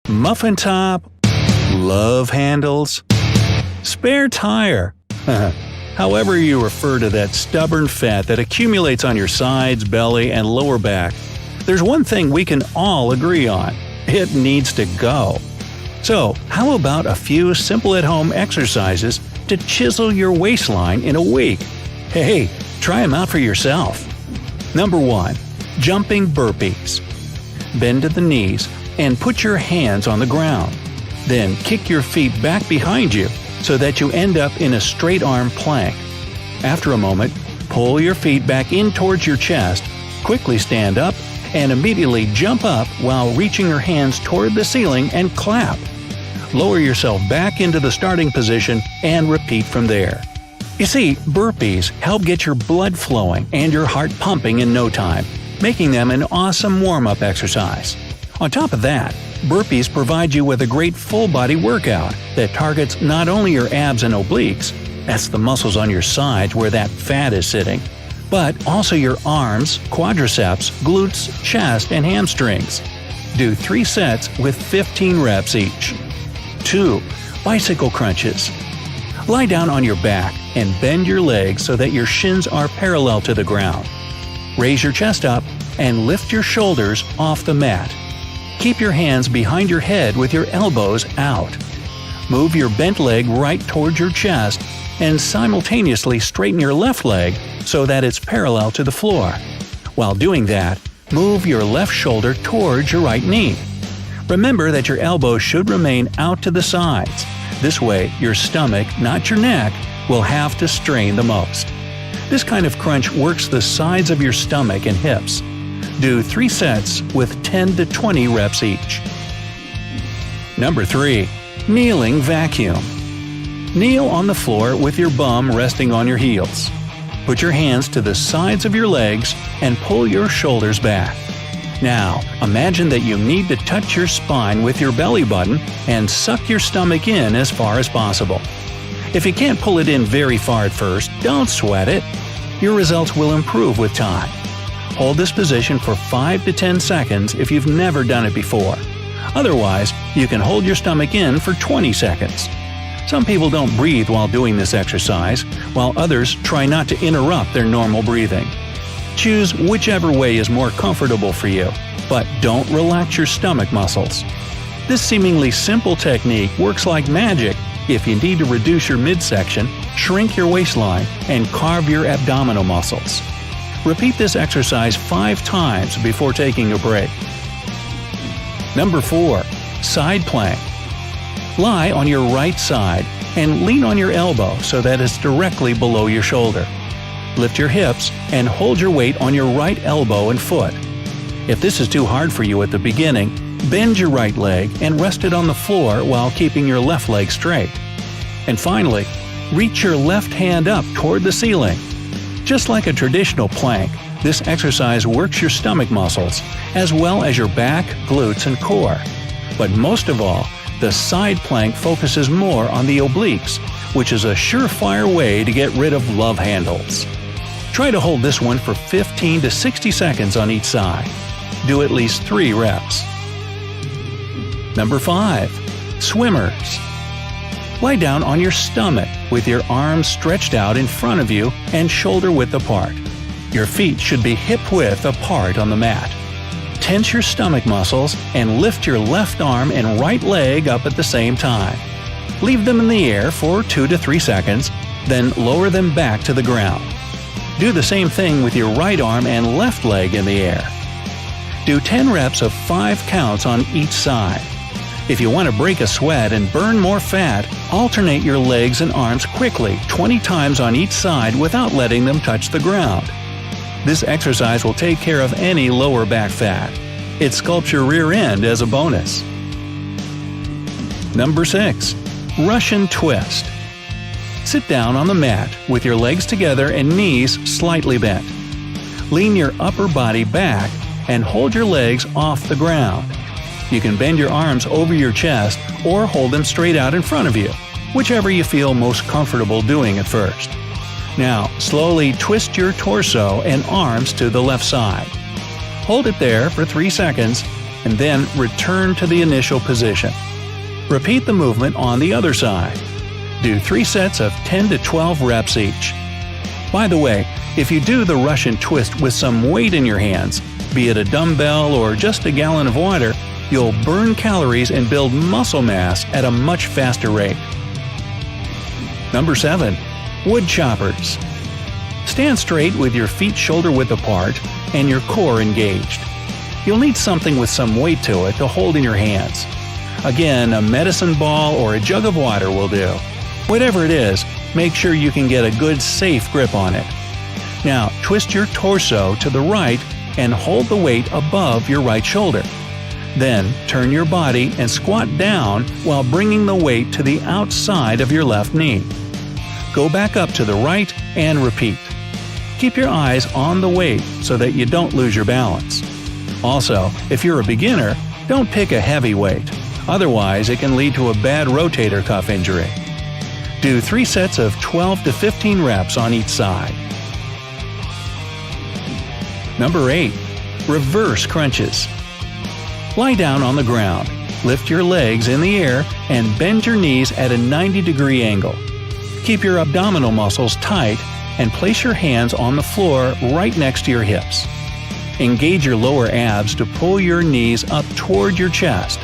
muffin top, love handles, spare tire. However you refer to that stubborn fat that accumulates on your sides, belly, and lower back, there's one thing we can all agree on: it needs to go. So, how about a few simple at-home exercises to chisel your waistline in a week? Hey, try them out for yourself. Number 1. Jumping burpees. Bend to the knees and put your hands on the ground. Then kick your feet back behind you so that you end up in a straight arm plank. After a moment, pull your feet back in towards your chest, quickly stand up, and immediately jump up while reaching your hands toward the ceiling and clap. Lower yourself back into the starting position and repeat from there. You see, burpees help get your blood flowing and your heart pumping in no time, making them an awesome warm-up exercise. On top of that, burpees provide you with a great full-body workout that targets not only your abs and obliques – that's the muscles on your sides where that fat is sitting – but also your arms, quadriceps, glutes, chest, and hamstrings. Do 3 sets with 15 reps each. 2. Bicycle crunches. Lie down on your back and bend your legs so that your shins are parallel to the ground. Raise your chest up and lift your shoulders off the mat. Keep your hands behind your head with your elbows out. Move your bent leg right towards your chest and simultaneously straighten your left leg so that it's parallel to the floor. While doing that, move your left shoulder towards your right knee. Remember that your elbows should remain out to the sides. This way, your stomach, not your neck, will have to strain the most. This kind of crunch works the sides of your stomach and hips. Do 3 sets with 10 to 20 reps each. Number 3. Kneeling vacuum. Kneel on the floor with your bum resting on your heels. Put your hands to the sides of your legs and pull your shoulders back. Now, imagine that you need to touch your spine with your belly button and suck your stomach in as far as possible. If you can't pull it in very far at first, don't sweat it. Your results will improve with time. Hold this position for 5 to 10 seconds if you've never done it before. Otherwise, you can hold your stomach in for 20 seconds. Some people don't breathe while doing this exercise, while others try not to interrupt their normal breathing. Choose whichever way is more comfortable for you, but don't relax your stomach muscles. This seemingly simple technique works like magic if you need to reduce your midsection, shrink your waistline, and carve your abdominal muscles. Repeat this exercise 5 times before taking a break. Number 4. Side plank. Lie on your right side and lean on your elbow so that it's directly below your shoulder. Lift your hips and hold your weight on your right elbow and foot. If this is too hard for you at the beginning, bend your right leg and rest it on the floor while keeping your left leg straight. And finally, reach your left hand up toward the ceiling. Just like a traditional plank, this exercise works your stomach muscles, as well as your back, glutes, and core. But most of all, the side plank focuses more on the obliques, which is a surefire way to get rid of love handles. Try to hold this one for 15 to 60 seconds on each side. Do at least 3 reps. Number 5. Swimmers. Lie down on your stomach with your arms stretched out in front of you and shoulder width apart. Your feet should be hip width apart on the mat. Tense your stomach muscles and lift your left arm and right leg up at the same time. Leave them in the air for 2 to 3 seconds, then lower them back to the ground. Do the same thing with your right arm and left leg in the air. Do 10 reps of 5 counts on each side. If you want to break a sweat and burn more fat, alternate your legs and arms quickly 20 times on each side without letting them touch the ground. This exercise will take care of any lower back fat. It sculpts your rear end as a bonus. Number 6. Russian twist. Sit down on the mat with your legs together and knees slightly bent. Lean your upper body back and hold your legs off the ground. You can bend your arms over your chest or hold them straight out in front of you, whichever you feel most comfortable doing at first. Now, slowly twist your torso and arms to the left side. Hold it there for 3 seconds, and then return to the initial position. Repeat the movement on the other side. Do 3 sets of 10 to 12 reps each. By the way, if you do the Russian twist with some weight in your hands, be it a dumbbell or just a gallon of water, you'll burn calories and build muscle mass at a much faster rate. Number 7. Wood choppers. Stand straight with your feet shoulder-width apart and your core engaged. You'll need something with some weight to it to hold in your hands. Again, a medicine ball or a jug of water will do. Whatever it is, make sure you can get a good, safe grip on it. Now, twist your torso to the right and hold the weight above your right shoulder. Then, turn your body and squat down while bringing the weight to the outside of your left knee. Go back up to the right and repeat. Keep your eyes on the weight so that you don't lose your balance. Also, if you're a beginner, don't pick a heavy weight. Otherwise, it can lead to a bad rotator cuff injury. Do 3 sets of 12 to 15 reps on each side. Number 8. Reverse crunches. Lie down on the ground, lift your legs in the air, and bend your knees at a 90-degree angle. Keep your abdominal muscles tight and place your hands on the floor right next to your hips. Engage your lower abs to pull your knees up toward your chest.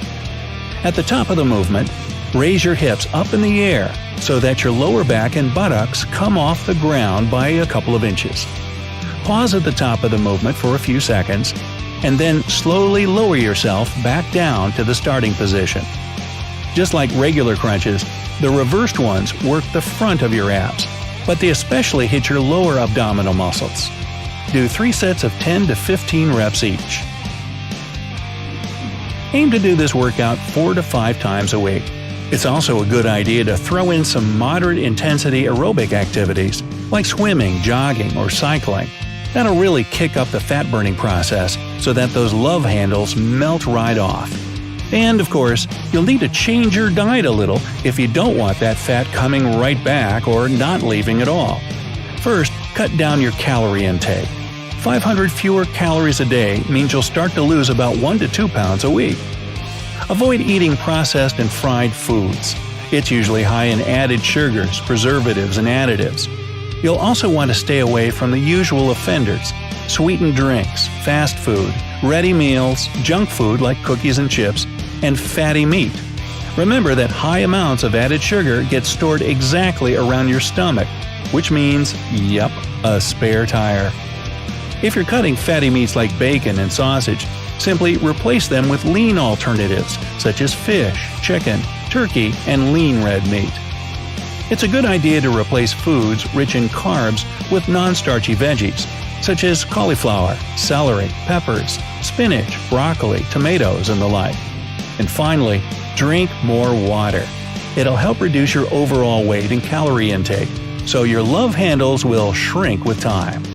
At the top of the movement, raise your hips up in the air so that your lower back and buttocks come off the ground by a couple of inches. Pause at the top of the movement for a few seconds, and then slowly lower yourself back down to the starting position. Just like regular crunches, the reversed ones work the front of your abs, but they especially hit your lower abdominal muscles. Do 3 sets of 10 to 15 reps each. Aim to do this workout 4 to 5 times a week. It's also a good idea to throw in some moderate intensity aerobic activities like swimming, jogging, or cycling. That'll really kick up the fat-burning process so that those love handles melt right off. And of course, you'll need to change your diet a little if you don't want that fat coming right back or not leaving at all. First, cut down your calorie intake. 500 fewer calories a day means you'll start to lose about 1 to 2 pounds a week. Avoid eating processed and fried foods. It's usually high in added sugars, preservatives, and additives. You'll also want to stay away from the usual offenders: sweetened drinks, fast food, ready meals, junk food like cookies and chips, and fatty meat. Remember that high amounts of added sugar get stored exactly around your stomach, which means, yep, a spare tire. If you're cutting fatty meats like bacon and sausage, simply replace them with lean alternatives such as fish, chicken, turkey, and lean red meat. It's a good idea to replace foods rich in carbs with non-starchy veggies, such as cauliflower, celery, peppers, spinach, broccoli, tomatoes, and the like. And finally, drink more water. It'll help reduce your overall weight and calorie intake, so your love handles will shrink with time.